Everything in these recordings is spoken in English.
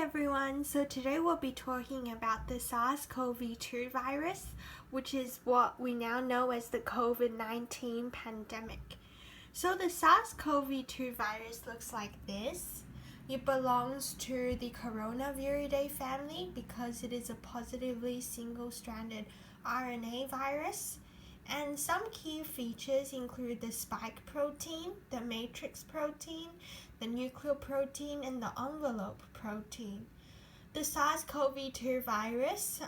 everyone, so today we'll be talking about the SARS-CoV-2 virus, which is what we now know as the COVID-19 pandemic. So the SARS-CoV-2 virus looks like this. It belongs to the Coronavirus family because it is a positively single-stranded RNA virus. And some key features include the spike protein, the matrix protein, the nucleoprotein, and the envelope protein. The SARS-CoV-2 virus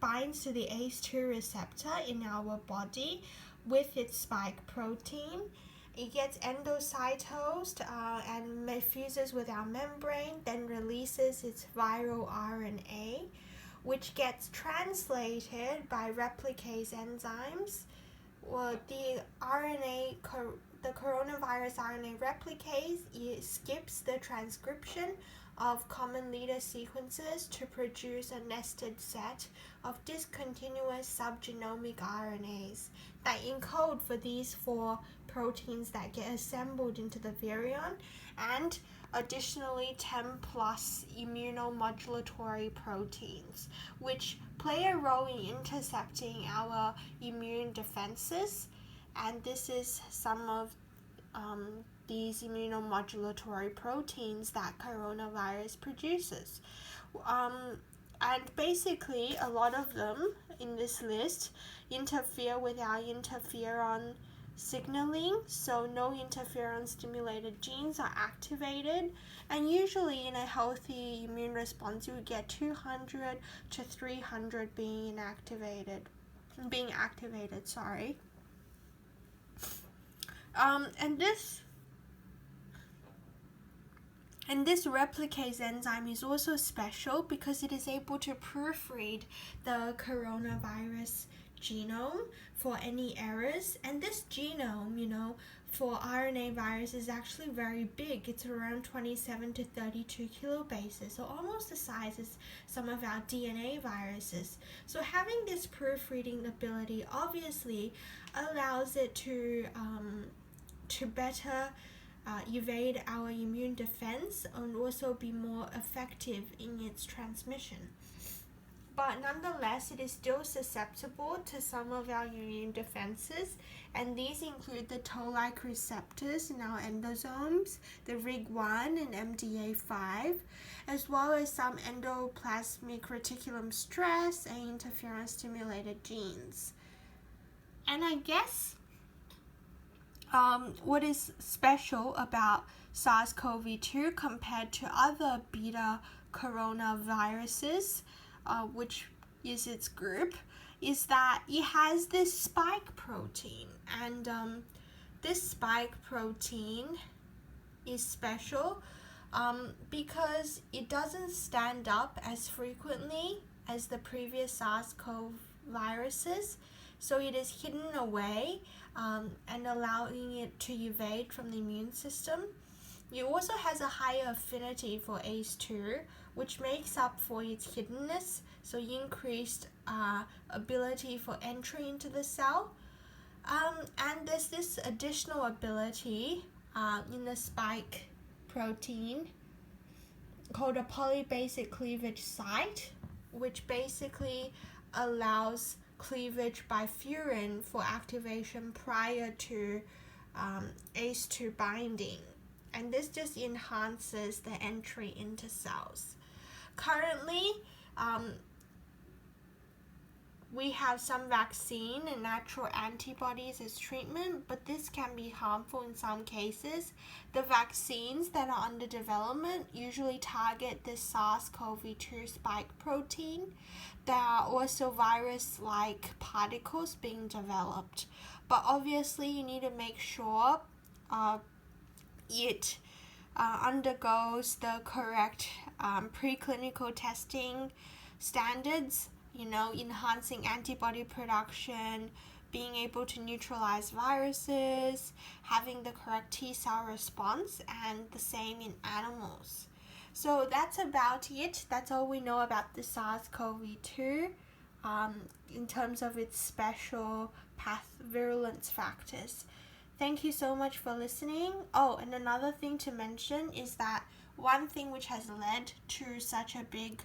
binds to the ACE2 receptor in our body with its spike protein. It gets endocytosed and fuses with our membrane, then releases its viral RNA, which gets translated by replicase enzymes. Well, the coronavirus RNA replicase, it skips the transcription of common leader sequences to produce a nested set of discontinuous subgenomic RNAs that encode for these four proteins that get assembled into the virion, and additionally 10 plus immunomodulatory proteins, which play a role in intercepting our immune defenses. And this is some of these immunomodulatory proteins that coronavirus produces. And basically, a lot of them in this list interfere with our interferon signaling, so no interferon stimulated genes are activated, and usually in a healthy immune response you would get 200 to 300 being activated. And this replicase enzyme is also special because it is able to proofread the coronavirus genome for any errors. And this genome, for RNA virus is actually very big. It's around 27 to 32 kilobases, so almost the size as some of our DNA viruses. So having this proofreading ability obviously allows it to better evade our immune defense and also be more effective in its transmission. But nonetheless, it is still susceptible to some of our immune defenses, and these include the toll-like receptors in our endosomes, the RIG1 and MDA5, as well as some endoplasmic reticulum stress and interferon-stimulated genes. And I guess what is special about SARS-CoV-2 compared to other beta coronaviruses, which is its group, is that it has this spike protein, and this spike protein is special because it doesn't stand up as frequently as the previous SARS-CoV viruses, so it is hidden away and allowing it to evade from the immune system. It also has a higher affinity for ACE2, which makes up for its hiddenness, so increased ability for entry into the cell. And there's this additional ability in the spike protein called a polybasic cleavage site, which basically allows cleavage by furin for activation prior to ACE2 binding. And this just enhances the entry into cells. Currently, we have some vaccine and natural antibodies as treatment, but this can be harmful in some cases. The vaccines that are under development usually target the SARS-CoV-2 spike protein. There are also virus-like particles being developed, but obviously you need to make sure it undergoes the correct preclinical testing standards, enhancing antibody production, being able to neutralize viruses, having the correct T-cell response, and the same in animals. So that's about it. That's all we know about the SARS-CoV-2 in terms of its special virulence factors. Thank you so much for listening. Oh, and another thing to mention is that one thing which has led to such a big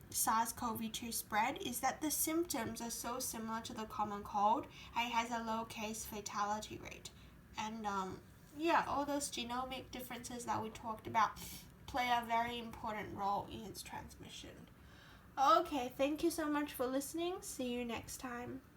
SARS-CoV-2 spread is that the symptoms are so similar to the common cold, and it has a low case fatality rate. And all those genomic differences that we talked about play a very important role in its transmission. Okay, thank you so much for listening. See you next time.